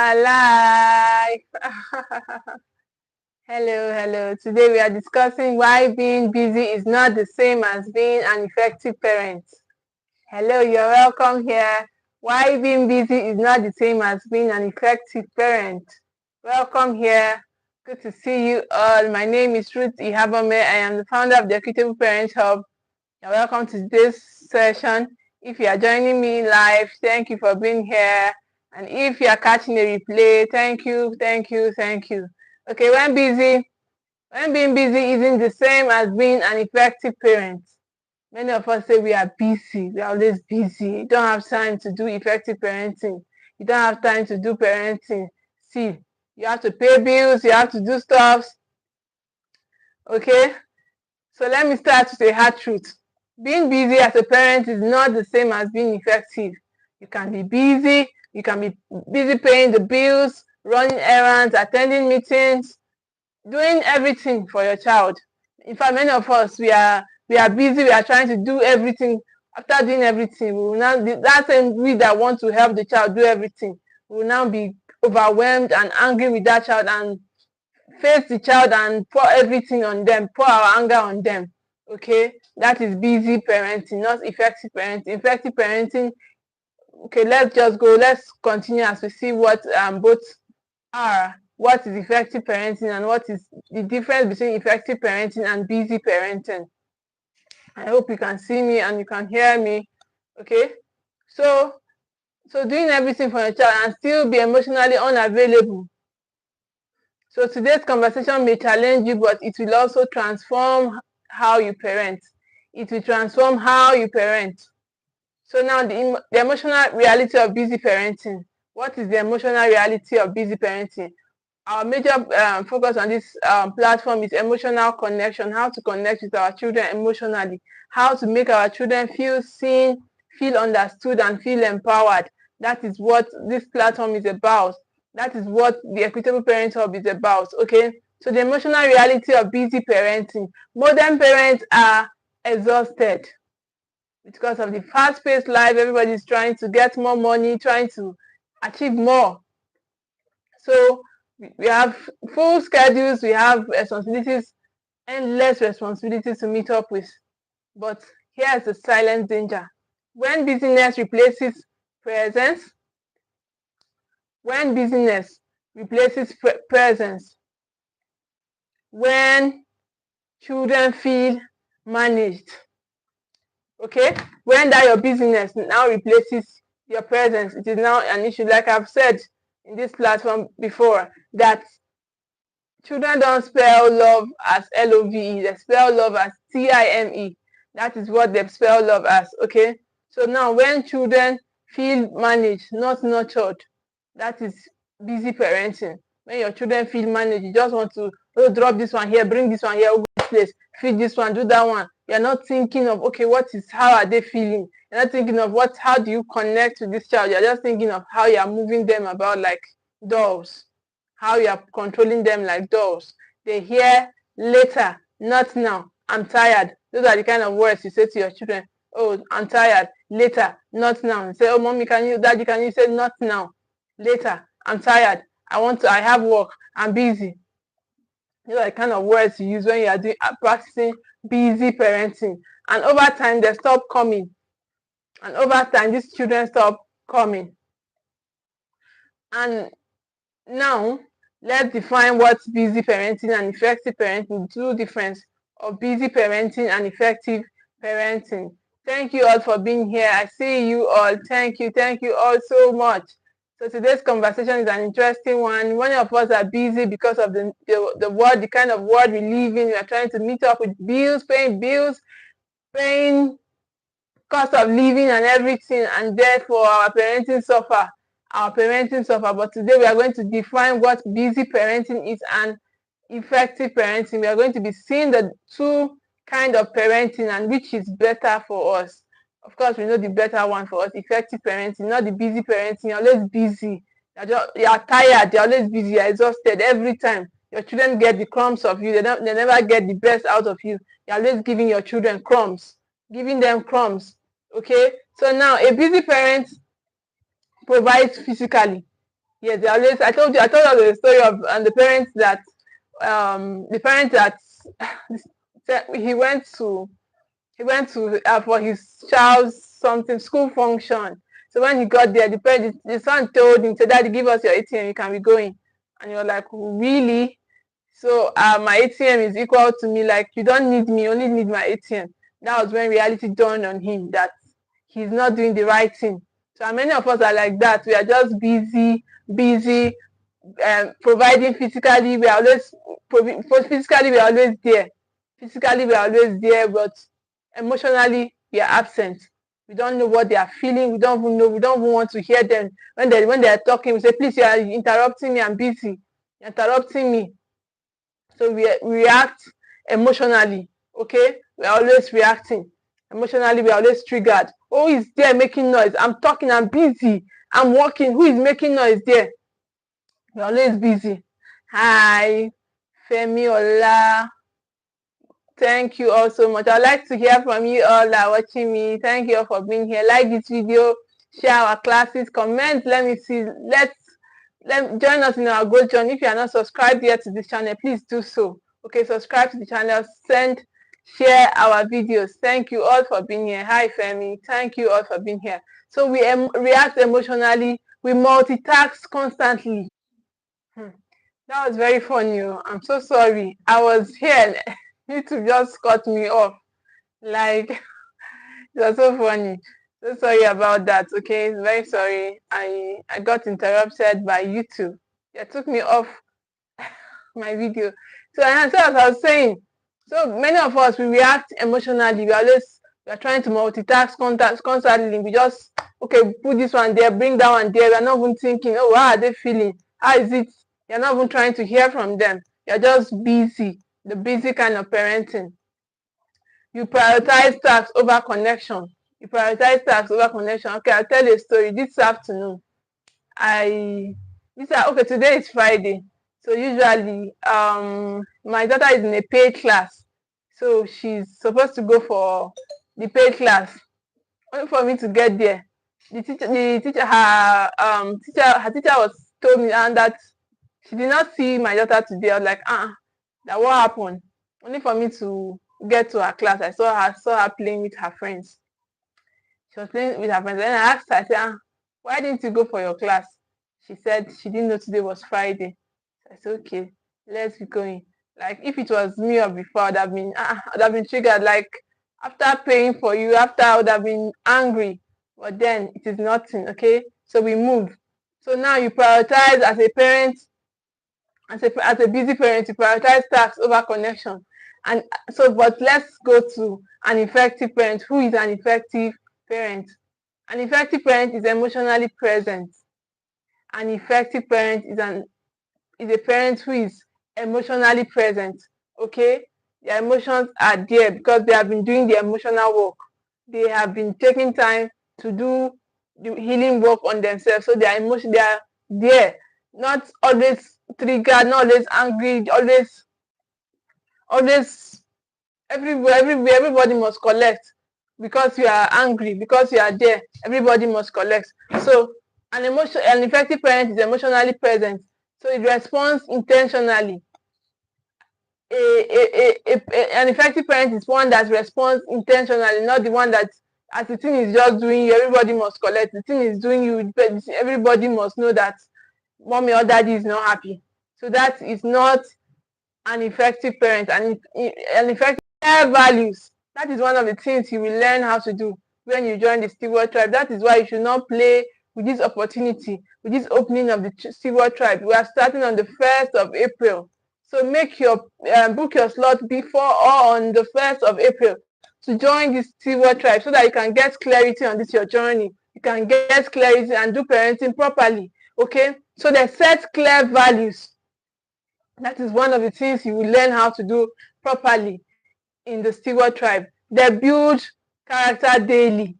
are live. Hello. Today we are discussing why being busy is not the same as being an effective parent. Hello, you're welcome here. Why being busy is not the same as being an effective parent. Welcome here. Good to see you all. My name is Ruth Ikhabomeh. I am the founder of the Equitable Parent Hub. You're welcome to this session. If you are joining me live, thank you for being here. And if you are catching a replay, thank you. Okay, when being busy isn't the same as being an effective parent. Many of us say we are busy. We are always busy. You don't have time to do effective parenting. You don't have time to do parenting. See, you have to pay bills. You have to do stuff. Okay, so let me start with a hard truth. Being busy as a parent is not the same as being effective. You can be busy. You can be busy paying the bills, running errands, attending meetings, doing everything for your child. In fact, many of us, we are busy. We are trying to do everything. After doing everything, we will now, that same we that want to help the child do everything, we will now be overwhelmed and angry with that child and face the child and pour everything on them, pour our anger on them. Okay, that is busy parenting, not effective parenting. Effective parenting, okay, let's continue as we see what both are. What is effective parenting and what is the difference between effective parenting and busy parenting. I hope you can see me and you can hear me. Okay, so doing everything for your child and still be emotionally unavailable. So today's conversation may challenge you, but it will also transform how you parent. It will transform how you parent. So now the emotional reality of busy parenting. What is the emotional reality of busy parenting? Our major focus on this platform is emotional connection, how to connect with our children emotionally, how to make our children feel seen, feel understood, and feel empowered. That is what this platform is about. That is what the Equitable Parent Hub is about, okay? So the emotional reality of busy parenting. Modern parents are exhausted because of the fast-paced life. Everybody's trying to get more money, trying to achieve more. So we have full schedules, we have responsibilities, endless responsibilities to meet up with. But here's the silent danger. When busyness replaces presence, when busyness replaces presence, when children feel managed, okay, when that your busyness now replaces your presence, it is now an issue. Like I've said in this platform before, that children don't spell love as L-O-V-E, they spell love as T-I-M-E. That is what they spell love as, okay? So now when children feel managed, not nurtured, that is busy parenting. When your children feel managed, you just want to drop this one here, bring this one here, go this place, feed this one, do that one. You're not thinking of, okay, how are they feeling? You're not thinking of how do you connect to this child? You're just thinking of how you're moving them about like dolls, how you're controlling them like dolls. They hear later, not now, I'm tired. Those are the kind of words you say to your children. Oh, I'm tired. Later, not now. You say, oh, mommy, daddy, can you say not now? Later, I'm tired. I have work. I'm busy. Those are the kind of words you use when you are practicing busy parenting. And over time, they stop coming. And over time, these children stop coming. And now, let's define what's busy parenting and effective parenting. Two difference of busy parenting and effective parenting. Thank you all for being here. I see you all. Thank you all so much. So today's conversation is an interesting one. Many of us are busy because of the world, the kind of world we live in. We are trying to meet up with bills, paying cost of living and everything, and therefore our parenting suffer. But today we are going to define what busy parenting is and effective parenting. We are going to be seeing the two kind of parenting and which is better for us. Of course, we know the better one for us, effective parenting, not the busy parenting. You're always busy. You're tired. You're always busy. You're exhausted every time. Your children get the crumbs of you. They never get the best out of you. You're always giving your children crumbs, giving them crumbs. Okay. So now a busy parent provides physically. Yes, they always. I told you the story of the parents that he went to for his child's something school function. So when he got there, the son told him, said, "Daddy, give us your ATM, you can be going." And you're like, "Really?" So my ATM is equal to me. Like, you don't need me, you only need my ATM. That was when reality dawned on him that he's not doing the right thing. So many of us are like that. We are just busy, providing physically. We are always physically we are always there. Physically we are always there, but emotionally we are absent. We don't know what they are feeling. We don't even know. We don't even want to hear them when they are talking. We say, "Please, you are interrupting me. I'm busy. You're interrupting me." So we react emotionally. Okay, we are always reacting emotionally. We are always triggered. Who is there making noise? I'm talking. I'm busy. I'm working. Who is making noise there? We're always busy. Hi, Femi Ola. Thank you all so much. I'd like to hear from you all that are watching me. Thank you all for being here. Like this video, share our classes, comment. Let me see. Let join us in our growth journey. If you are not subscribed yet to this channel, please do so. Okay, subscribe to the channel, share our videos. Thank you all for being here. Hi, Femi. Thank you all for being here. So we react emotionally. We multitask constantly. That was very funny. I'm so sorry. I was here. YouTube just cut me off. Like, it was so funny. So sorry about that. Okay, very sorry. I got interrupted by YouTube. It took me off my video. So as I was saying, so many of us, we react emotionally. We are trying to multitask constantly. We just, okay, put this one there, bring that one there. We are not even thinking, oh, how are they feeling? How is it? You're not even trying to hear from them. You're just busy. The busy kind of parenting. You prioritize tasks over connection. You prioritize tasks over connection. Okay, I'll tell you a story. This afternoon, okay, today is Friday. So usually my daughter is in a paid class. So she's supposed to go for the paid class. Only for me to get there. Her teacher was told me and that she did not see my daughter today. I was like, that what happened? Only for me to get to her class. I saw her playing with her friends. She was playing with her friends. Then I asked her, I said, why didn't you go for your class? She said she didn't know today was Friday. So I said, okay, let's be going. Like, if it was me or before, I'd have been triggered. Like, after paying for you, after I would have been angry. But then it is nothing, okay? So we move. So now you prioritize as a parent, as a busy parent, you prioritize tasks over connection. And so, but let's go to an effective parent. Who is an effective parent? An effective parent is emotionally present. An effective parent is a parent who is emotionally present. Okay, their emotions are there because they have been doing the emotional work. They have been taking time to do the healing work on themselves. So their emotion, they are there, not always triggered, not always angry, always everywhere. Everybody must collect because you are angry, because you are there. Everybody must collect. So an effective parent is emotionally present. So it responds intentionally. An effective parent is one that responds intentionally, not the one that, as the thing is just doing you, everybody must collect. The thing is doing you, everybody must know that mommy or daddy is not happy. So that is not an effective parent. And an effective values. That is one of the things you will learn how to do when you join the Steward tribe. That is why you should not play with this opportunity, with this opening of the Steward tribe. We are starting on the 1st of April. So make your book your slot before or on the 1st of April to join this Steward tribe so that you can get clarity on this your journey. You can get clarity and do parenting properly. Okay? So they set clear values. That is one of the things you will learn how to do properly in the Steward tribe. They build character daily.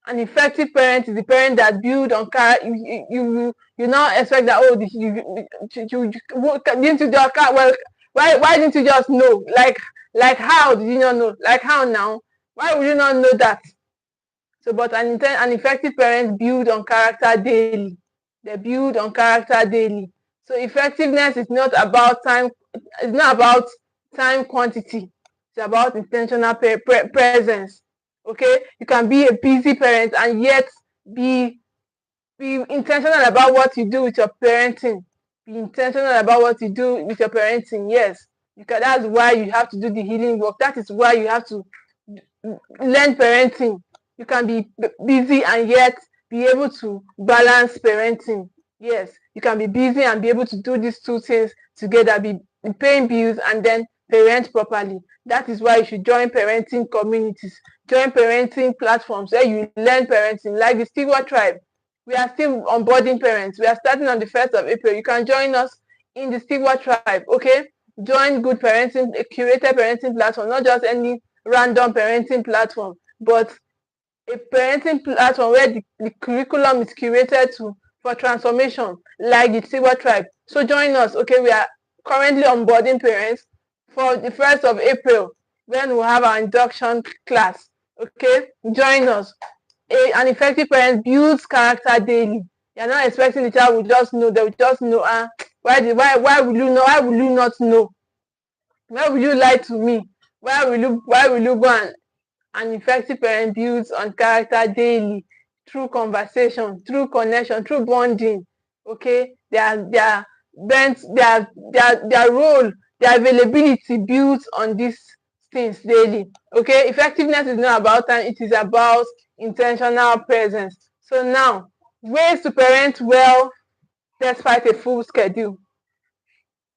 An effective parent is the parent that build on character. You now expect that, oh, didn't you just, well, why didn't you just know? Like how did you not know? Like how now? Why would you not know that? So, but an effective parent build on character daily. They build on character daily. So effectiveness is not about time. It's not about time quantity. It's about intentional presence. Okay, you can be a busy parent and yet be intentional about what you do with your parenting. Be intentional about what you do with your parenting. Yes, because that's why you have to do the healing work. That is why you have to learn parenting. You can be busy and yet be able to balance parenting. Yes, you can be busy and be able to do these two things together, be paying bills and then parent properly. That is why you should join parenting communities, join parenting platforms where you learn parenting, like the Steward Tribe. We are still onboarding parents. We are starting on the 1st of April. You can join us in the Steward Tribe, okay? Join good parenting, a curated parenting platform, not just any random parenting platform, but a parenting platform where the curriculum is curated for transformation, like the Silver Tribe. So join us, okay? We are currently onboarding parents for the 1st of April when we have our induction class, okay? Join us. An effective parent builds character daily. You're not expecting the child will just know. They will just know. Why will you know? Why will you not know? Why will you lie to me? Why will you go and an effective parent builds on character daily through conversation, through connection, through bonding. Okay, their role, their availability builds on these things daily. Okay, effectiveness is not about time; it is about intentional presence. So now, ways to parent well despite a full schedule.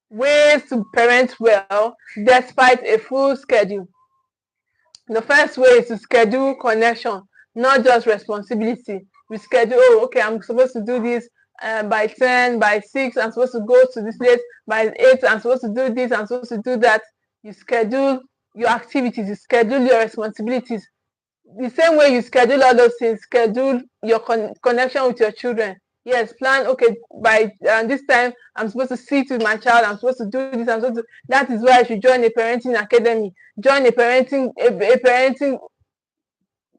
Ways to parent well despite a full schedule. The first way is to schedule connection, not just responsibility. We schedule, oh, okay, I'm supposed to do this by 10, by 6, I'm supposed to go to this place, by 8, I'm supposed to do this, I'm supposed to do that. You schedule your activities, you schedule your responsibilities. The same way you schedule all those things, schedule your connection with your children. Yes, plan, okay, by this time, I'm supposed to sit with my child, I'm supposed to do this, that is why I should join a parenting academy, join a parenting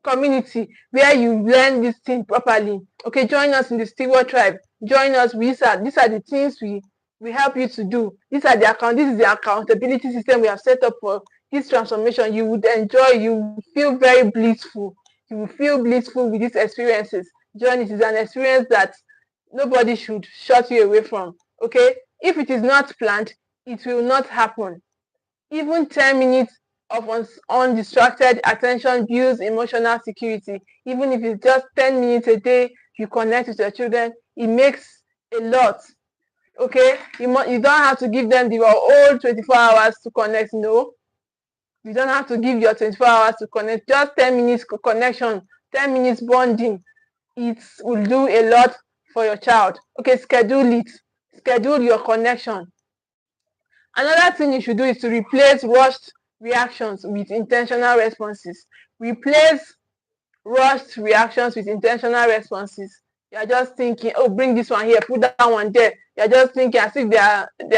community where you learn this thing properly. Okay, join us in the Steward Tribe. Join us. These are the things we help you to do. This is the accountability system we have set up for this transformation. You would enjoy, you will feel very blissful. You will feel blissful with these experiences. Join it is an experience that nobody should shut you away from. Okay, if it is not planned, it will not happen. Even 10 minutes of undistracted attention builds emotional security. Even if it's just 10 minutes a day, you connect with your children, it makes a lot. Okay, you don't have to give them your whole 24 hours to connect. No, you don't have to give your 24 hours to connect. Just 10 minutes connection, 10 minutes bonding. It will do a lot for your child. Okay, schedule it. Schedule your connection. Another thing you should do is to replace rushed reactions with intentional responses. Replace rushed reactions with intentional responses. You're just thinking, oh, bring this one here, put that one there. You're just thinking as if they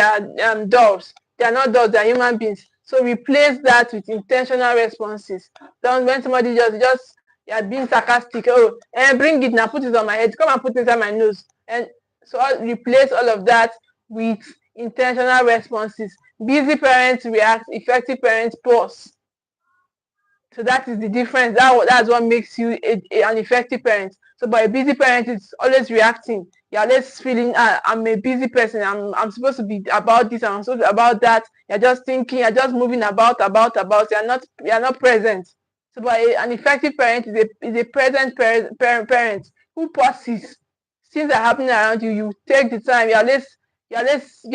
are dolls. They are not dolls, they are human beings. So replace that with intentional responses. Don't when somebody just you're being sarcastic, oh, and bring it now, put it on my head, come and put it inside my nose. And so replace all of that with intentional responses. Busy parents react, effective parents pause. So that is the difference. That's what makes you an effective parent. So, but a busy parent is always reacting. You're always feeling, I'm a busy person. I'm supposed to be about this. I'm supposed to be about that. You're just thinking. You're just moving about. You're not present. So, but an effective parent is a present parent who pauses. Things are happening around you. You take the time. You're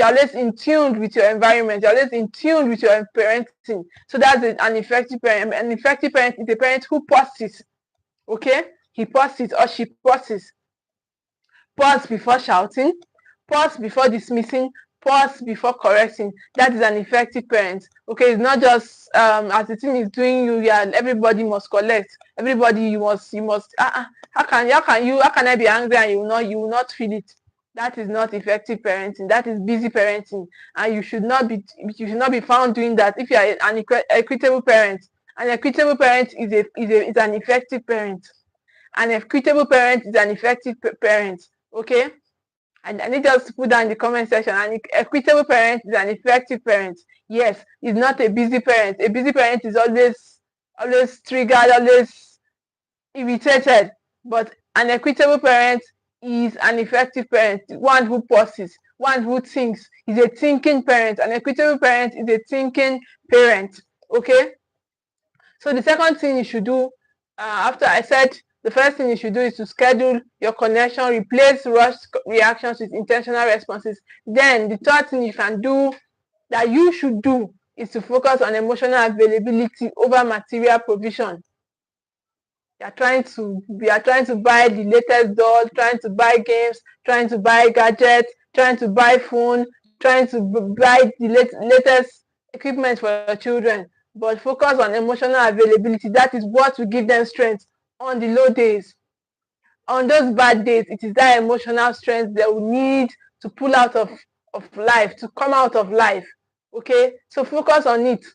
always in tune with your environment. You're always in tune with your parenting. So that's an effective parent. An effective parent is a parent who pauses. Okay, he pauses or she pauses. Pause before shouting. Pause before dismissing. Pause before correcting. That is an effective parent. Okay, it's not just as the thing is doing you. Yeah, everybody must collect. Everybody you must. How can I be angry and you will not feel it? That is not effective parenting. That is busy parenting, and you should not be found doing that. If you are an equitable parent, an equitable parent is an effective parent. An equitable parent is an effective parent. Okay, And I need us to put down in the comment section, an equitable parent is an effective parent. Yes, it's not a busy parent. A busy parent is always triggered, always irritated. But an equitable parent is an effective parent, one who pauses, one who thinks. Is a thinking parent. An equitable parent is a thinking parent. Okay? So the second thing you should do, after I said the first thing you should do is to schedule your connection, replace rushed reactions with intentional responses. Then the third thing you can do, that you should do, is to focus on emotional availability over material provision. You are trying to buy the latest dolls, trying to buy games, trying to buy gadgets, trying to buy phone, trying to buy the latest equipment for your children. But focus on emotional availability. That is what will give them strength on the low days. On those bad days, it is that emotional strength they will need to pull out of life, to come out of life. Okay, so focus on it.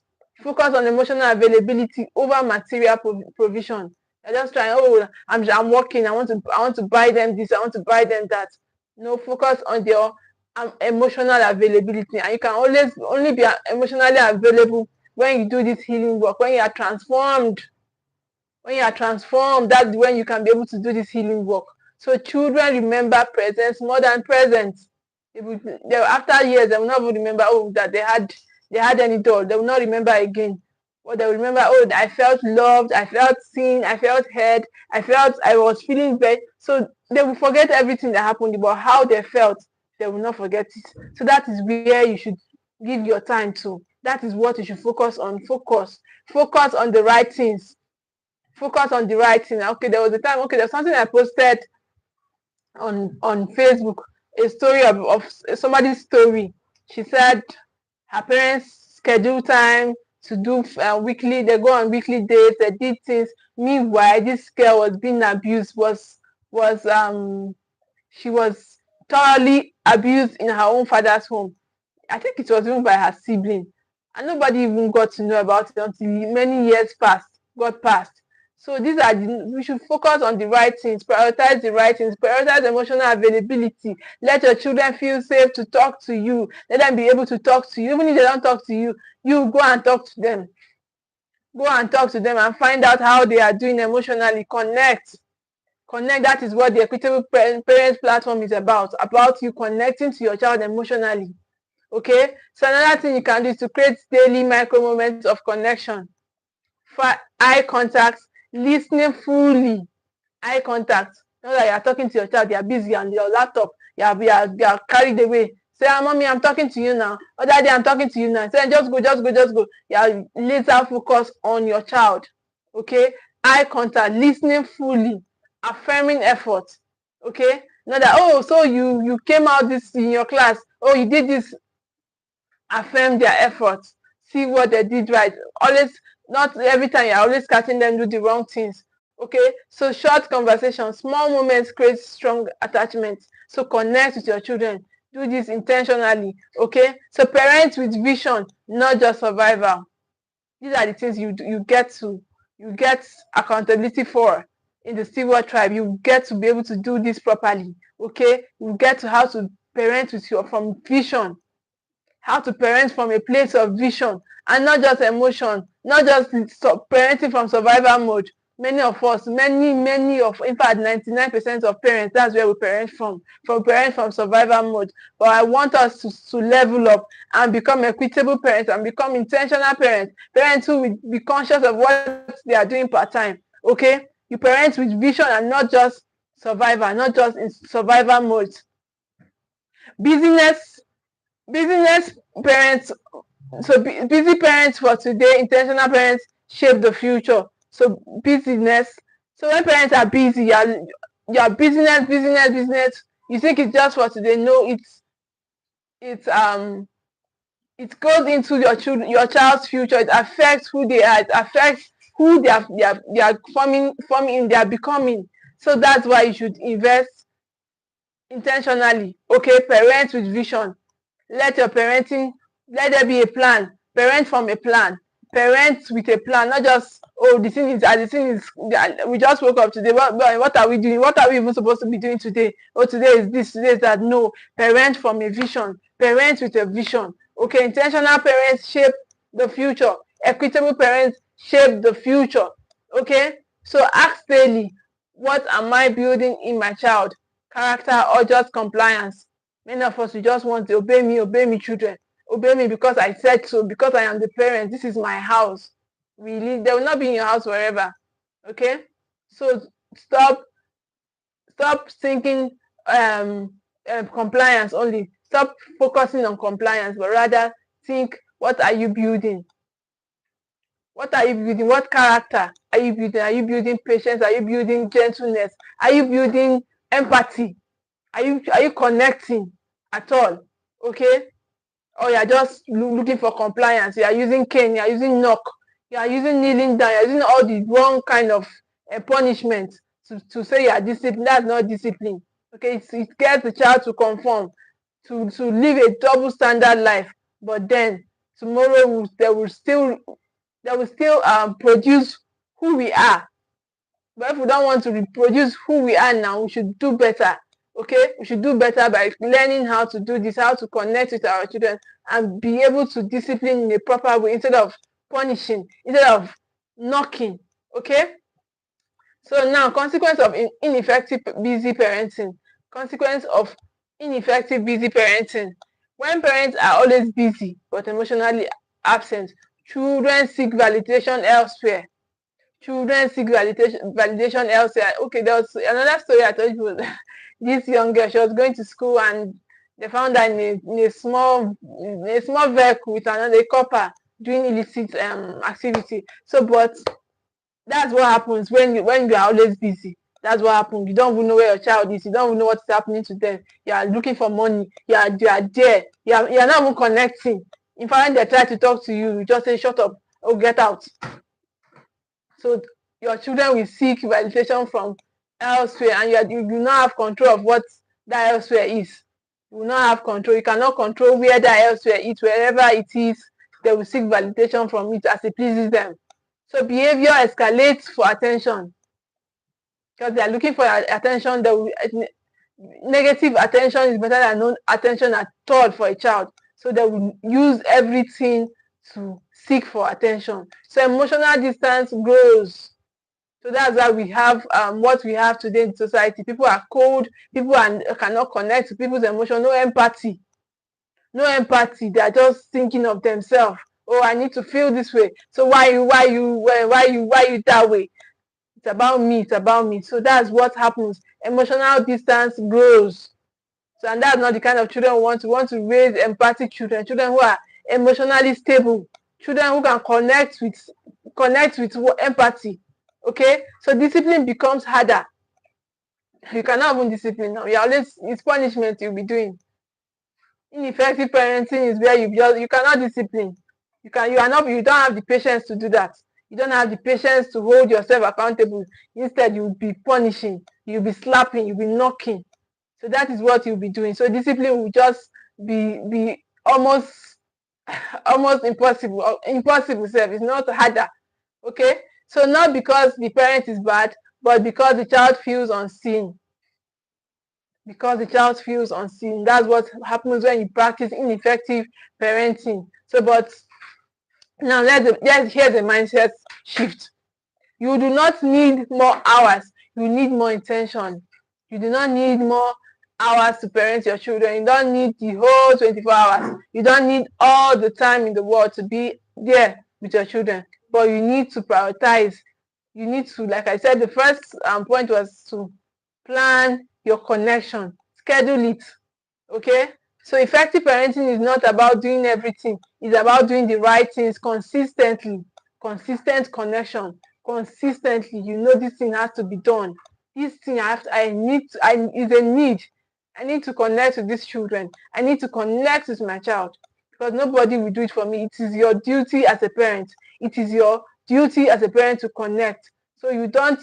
Focus on emotional availability over material provision. You're just trying, oh, I'm working, I want to buy them this, I want to buy them that. No, focus on your emotional availability. And you can always only be emotionally available when you do this healing work, when you are transformed. When you are transformed, that's when you can be able to do this healing work. So children remember presence more than presence. After years, they will not remember, oh, that they had any doll. They will not remember again. Or they will remember, oh, I felt loved, I felt seen, I felt heard, I was feeling very. So they will forget everything that happened, but how they felt, they will not forget it. So that is where you should give your time to. That is what you should focus on. Focus on the right things. Focus on the right thing. Okay, there was a time, okay, there's something I posted on Facebook, a story of somebody's story. She said her parents schedule time to do weekly, they go on weekly dates, they did things. Meanwhile, this girl was being abused, she was thoroughly abused in her own father's home. I think it was even by her sibling. And nobody even got to know about it until many years got passed. So we should focus on the right things, prioritize the right things, prioritize emotional availability. Let your children feel safe to talk to you. Let them be able to talk to you. Even if they don't talk to you, you go and talk to them. Go and talk to them and find out how they are doing emotionally. Connect. That is what the Equitable Parents platform is about you connecting to your child emotionally. Okay, so another thing you can do is to create daily micro moments of connection. For eye contact, listening fully. Eye contact. Not that you are talking to your child, you are busy on your laptop, you are carried away. Say, mommy, I'm talking to you now. Or daddy, I'm talking to you now. Say, just go. You are laser focused on your child. Okay, eye contact, listening fully, affirming effort. Okay, not that, oh, so you came out this in your class, oh, you did this. Affirm their efforts, see what they did right. Always, not every time you're always catching them do the wrong things. Okay, so short conversations, small moments create strong attachment. So connect with your children, do this intentionally. Okay, so parents with vision, not just survival. These are the things you get accountability for in the Steward tribe. You get to be able to do this properly. Okay, you get to how to parent with from vision, how to parent from a place of vision and not just emotion, not just parenting from survival mode. Many of us, many of, in fact, 99% of parents, that's where we parent from survival mode. But I want us to level up and become equitable parents and become intentional parents who will be conscious of what they are doing part time. Okay, you parent with vision and not just survival, not just in survival mode. Business parents, so busy parents for today, intentional parents shape the future. So busyness, so when parents are busy, your business, you think it's just for today. No, it goes into your child's future. It affects who they are, it affects who they are forming, they are becoming. So that's why you should invest intentionally. Okay, parents with vision. Let there be a plan. Parent from a plan. parent with a plan, not just, oh, the thing is, we just woke up today. What are we doing? What are we even supposed to be doing today? Oh, today is this, today is that. No, parent from a vision, parent with a vision. Okay, intentional parents shape the future. Equitable parents shape the future. Okay, so ask daily, what am I building in my child? Character or just compliance? Many of us, we just want to obey me, children. Obey me because I said so, because I am the parent. This is my house. Really, they will not be in your house forever. Okay, so stop thinking compliance only. Stop focusing on compliance, but rather think, what are you building? What are you building? What character are you building? Are you building patience? Are you building gentleness? Are you building empathy? Are you connecting at all? Okay, or you are just looking for compliance? You are using cane, you are using knock, you are using kneeling down, you are using all the wrong kind of punishment to say you are disciplined. That's not discipline. Okay, it gets the child to conform, to live a double standard life, but then tomorrow they will still produce who we are. But if we don't want to reproduce who we are now, we should do better. Okay, we should do better by learning how to do this, how to connect with our children, and be able to discipline in a proper way instead of punishing, instead of knocking. Okay, so now, consequence of ineffective busy parenting. Consequence of ineffective busy parenting. When parents are always busy but emotionally absent, children seek validation elsewhere. Children seek validation elsewhere. Okay, there was another story I told you. This young girl, she was going to school and they found her in a small vehicle with another couple doing illicit activity. So, but that's what happens when you are always busy. That's what happens. You don't even know where your child is. You don't even know what's happening to them. You are looking for money. You are there. You are not even connecting. In fact, when they try to talk to you, you just say, shut up, or get out. So your children will seek validation from elsewhere, and you do not have control of what that elsewhere is. You will not have control. You cannot control where that elsewhere is. Wherever it is, they will seek validation from it as it pleases them. So behavior escalates for attention, because they are looking for attention. Negative attention is better than no attention at all for a child. So they will use everything to seek for attention. So emotional distance grows. So that's why we have what we have today in society. People are cold. People cannot connect to people's emotion. No empathy. No empathy. They are just thinking of themselves. Oh, I need to feel this way. So why you that way? It's about me. It's about me. So that's what happens. Emotional distance grows. So, and that's not the kind of children we want to raise empathic children. Children who are emotionally stable. Children who can connect with empathy. Okay, so discipline becomes harder. You cannot even discipline now. It's punishment you'll be doing. Ineffective parenting is where you cannot discipline. You don't have the patience to do that. You don't have the patience to hold yourself accountable. Instead, you'll be punishing, you'll be slapping, you'll be knocking. So that is what you'll be doing. So discipline will just be almost impossible. Impossible self. It's not harder. Okay? So not because the parent is bad, but because the child feels unseen. Because the child feels unseen. That's what happens when you practice ineffective parenting. So, but now here's a mindset shift. You do not need more hours. You need more intention. You do not need more hours to parent your children. You don't need the whole 24 hours. You don't need all the time in the world to be there with your children. But you need to prioritize. You need to, like I said, the first point was to plan your connection. Schedule it. Okay? So effective parenting is not about doing everything. It's about doing the right things consistently. Consistent connection. Consistently, this thing has to be done. This thing is a need. I need to connect with these children. I need to connect with my child, because nobody will do it for me. It is your duty as a parent. It is your duty as a parent to connect. So you don't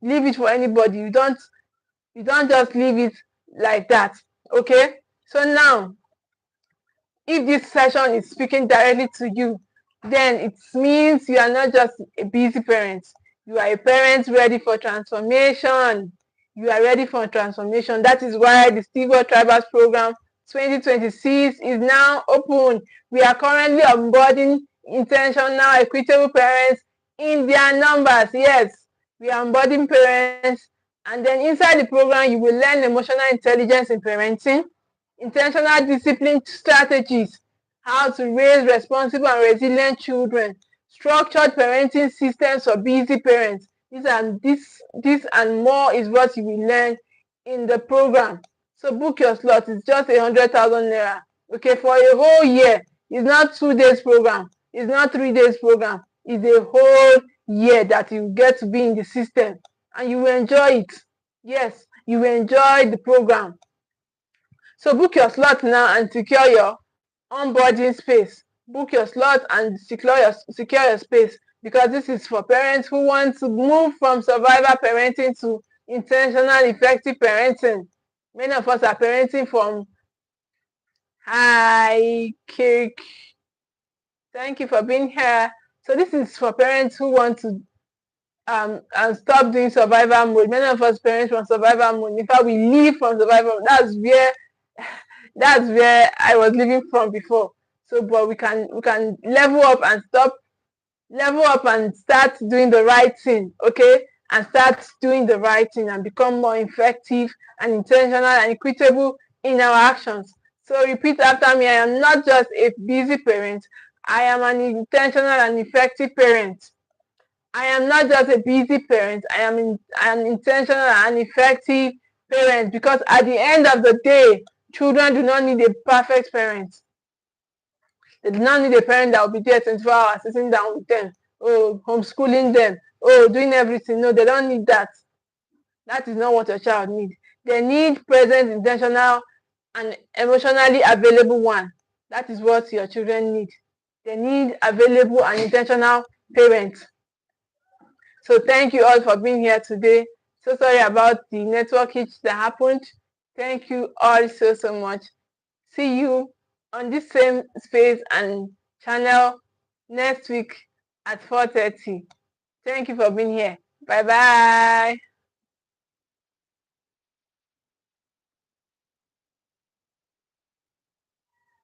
leave it for anybody. You don't just leave it like that. Okay? So now, if this session is speaking directly to you, then it means you are not just a busy parent. You are a parent ready for transformation. You are ready for transformation. That is why the Steward Tribals Program 2026 is now open. We are currently onboarding intentional, equitable parents in their numbers. Yes, we are onboarding parents. And then inside the program, you will learn emotional intelligence in parenting, intentional discipline strategies, how to raise responsible and resilient children, structured parenting systems for busy parents. This and more is what you will learn in the program. So book your slot. It's just 100,000 naira. Okay, for a whole year. It's not 2 days program. It's not 3 days program. It's a whole year that you get to be in the system, and you will enjoy it. Yes, you will enjoy the program. So book your slot now and secure your onboarding space. Book your slot and secure your space, because this is for parents who want to move from survivor parenting to intentional, effective parenting. Many of us are parenting from high cake. Thank you for being here. So this is for parents who want to and stop doing survival mode. Many of us parents from survival mode. In fact, we live from survival mode. That's where I was living from before. So, but we can level up and start doing the right thing, okay? And start doing the right thing and become more effective and intentional and equitable in our actions. So repeat after me. I am not just a busy parent. I am an intentional and effective parent. I am not just a busy parent. I am an intentional and effective parent, because at the end of the day, children do not need a perfect parent. They do not need a parent that will be there 24 hours sitting down with them, homeschooling them, doing everything. No, they don't need that. That is not what your child needs. They need present, intentional, and emotionally available one. That is what your children need. They need available and intentional parents. So thank you all for being here today. So sorry about the network hitch that happened. Thank you all so much. See you on this same space and channel next week at 4:30. Thank you for being here. Bye bye.